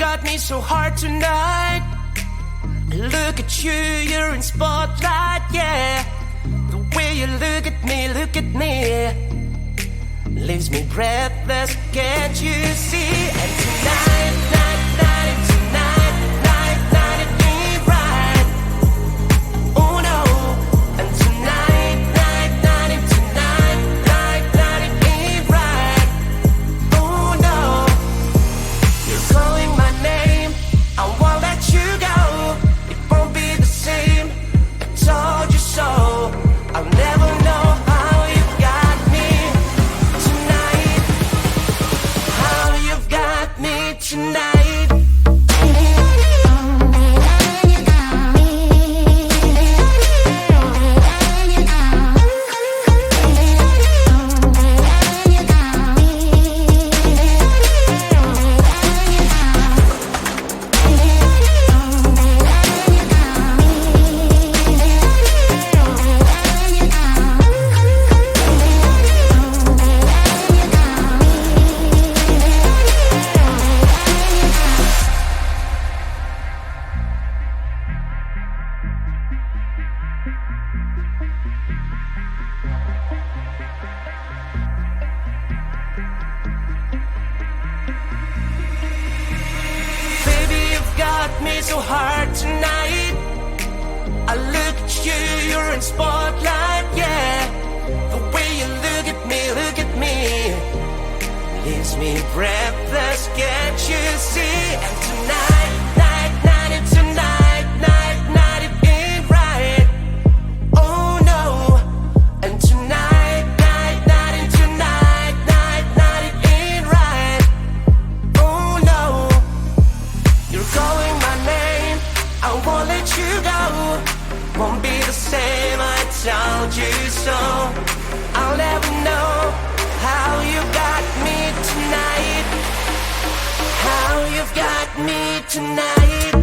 got me so hard tonight. Look at you, you're in spotlight, yeah. The way you look at me, leaves me breathless, can't you see? And tonight, it ain't right. Oh no. And tonight, it ain't right. Oh no. You're calling my name, I won't let you go. It won't be the same, I told you so. I'll never know how you've got me tonight. How you've got me tonight. Me so hard tonight. I look at you, you're in spotlight, yeah. The way you look at me, leaves me breathless, can't you see? And tonight, it ain't right. Oh no. And tonight, it ain't right. Oh no. You're calling my name, I won't let you go. Won't be the same, I told you so. I'll never know how you got me tonight. How you've got me tonight.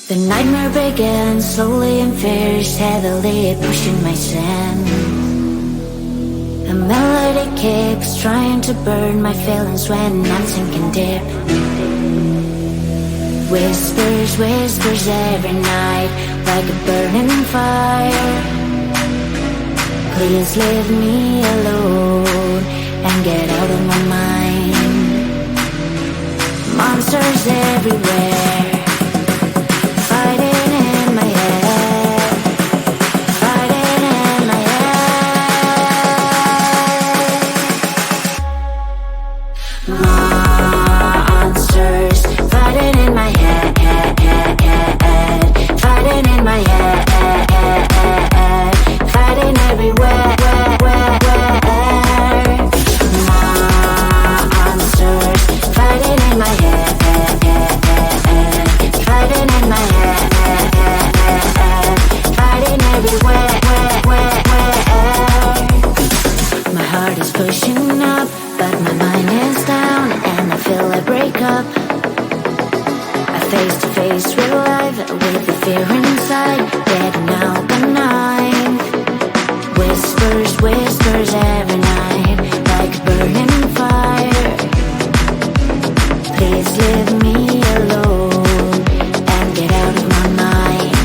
The nightmare began slowly and fierce, heavily pushing my sin. A melody keeps trying to burn my feelings when I'm sinking deep. Whispers, whispers every night, like a burning fire. Please leave me alone and get out of my mind. Monsters everywhere, fighting in my head, fighting in my head. Monsters fighting in my head, fighting in my head, fighting everywhere. Monsters fighting in my head, fighting in my head, fighting everywhere. My heart is pushing up, but my mind is down, and I feel a breakup. I face to face with life, with the fear inside, getting out the night. Whispers, whispers every night, like a burning fire. Please leave me alone and get out of my mind.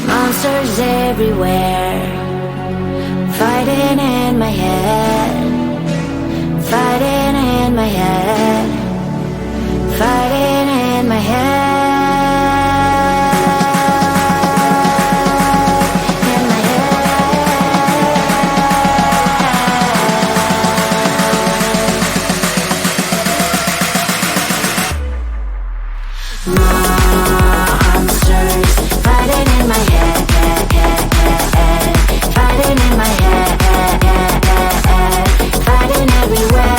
Monsters everywhere, fighting in my head, fighting in my head, fighting in my head. Monsters fighting in my head, fighting in my head, fighting everywhere.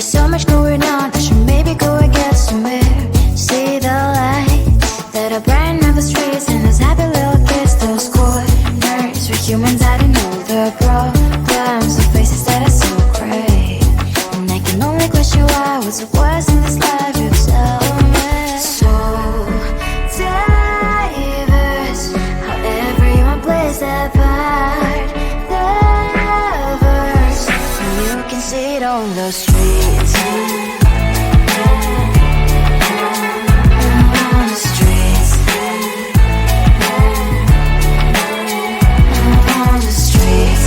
There's so much going on, I should maybe go and get some air. See the lights that are brighten up the streets, and those happy little kids, those corners where humans hiding all the problems, the faces that are so great. And I can only question why, what's the worst in this life, you tell me. So diverse, how everyone plays their part. Diverse, and you can see it on the streets. On the streets. On the streets.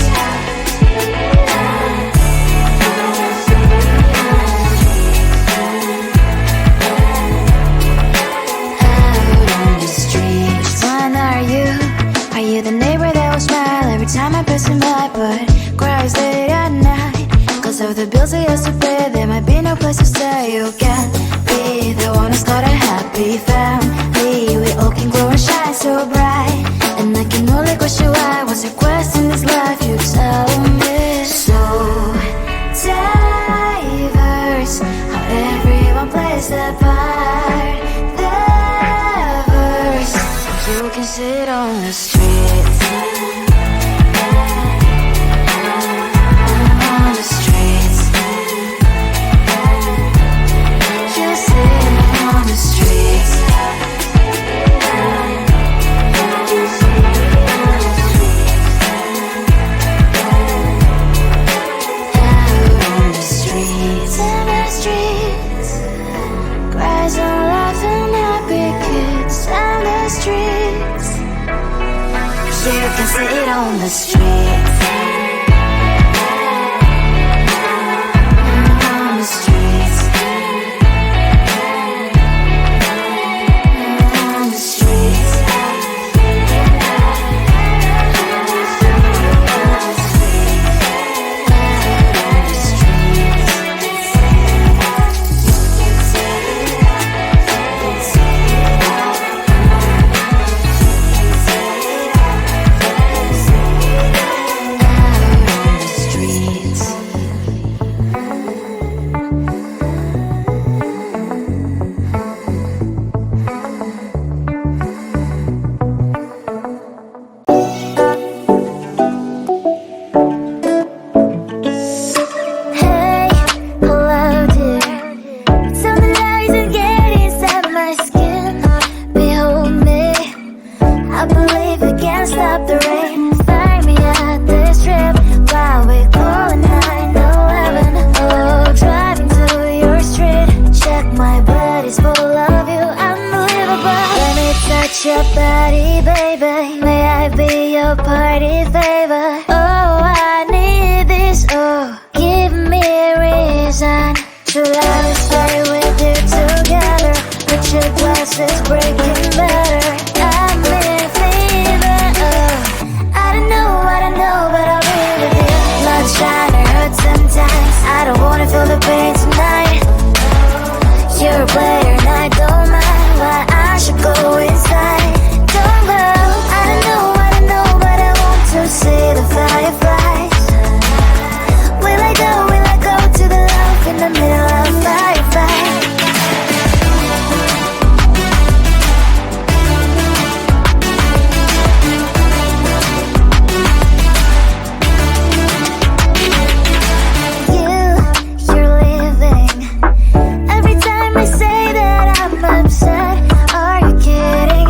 Are you the neighbor that will smile every time I pass him by, but cries late at night? Cause of the bills he has to pay, there might be no place to stay. You can be the one who's got a happy family. We all can glow and shine so bright, and I can only question why, what's your quest in this life, you tell me. So diverse, how everyone plays their part. Diverse, you can sit on the streets. On the streets. You sit on the streets. Out on the streets. In the streets. Cries and laughing happy kids. On the streets. You can see it on the streets. On the streets. On the streets. Your body, baby, may I be your party favor? Oh, I need this, oh, give me a reason to love and stay with you together. Put your glasses breaking better, I'm in fever, oh. I don't know, but I'll be with you. Blood shine, it hurts sometimes, I don't wanna feel the pain tonight. You're a player and I don't mind why I should go inside. Don't go, I don't know, but I want to see the fireflies. Will I go to the love in the middle of fireflies? You're leaving. Every time I say that I'm upset, are you kidding?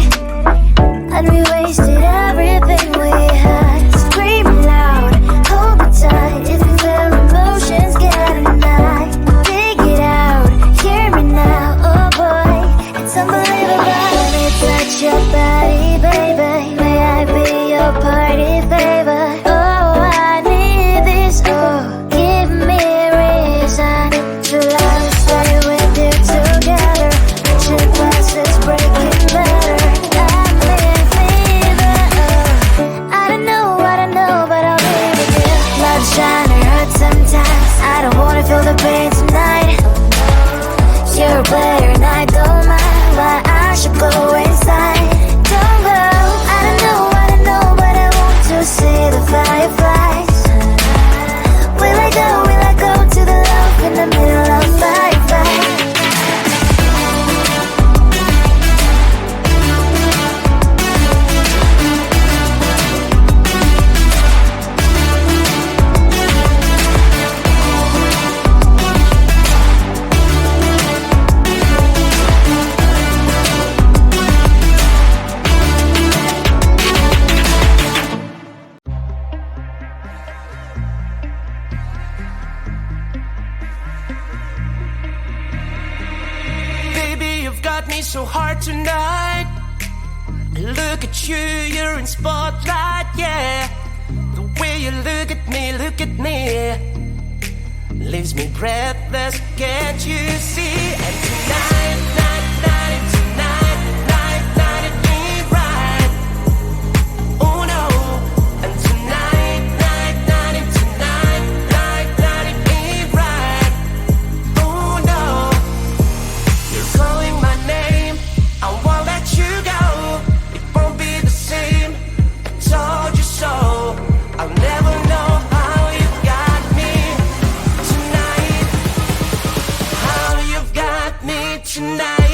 And we wasted everything we had. Screaming loud, hold me tight. If you feel emotions getting high, dig it out, hear me now. Oh boy, it's unbelievable. Let me touch your body, baby. May I be your party favor? Oh, I need this, oh, give me a reason to love and stay with you together. Put your glasses breaking better, I'm in fever, oh. I don't know, but I'll be with you. Love shine, it hurts sometimes, I don't wanna feel the pain tonight. You're a player and I don't mind why I should go inside. Don't go, I don't know, but I want to see the fireflies. Will I go to the love in the middle of me so hard tonight. Look at you, you're in spotlight, yeah. The way you look at me, leaves me breathless, can't you see? And tonight, it ain't right. Oh no. And tonight, it ain't right. Oh no. You're calling my name, I won't let you go. It won't be the same, I told you so. I'll never know how you got me tonight. How you got me tonight.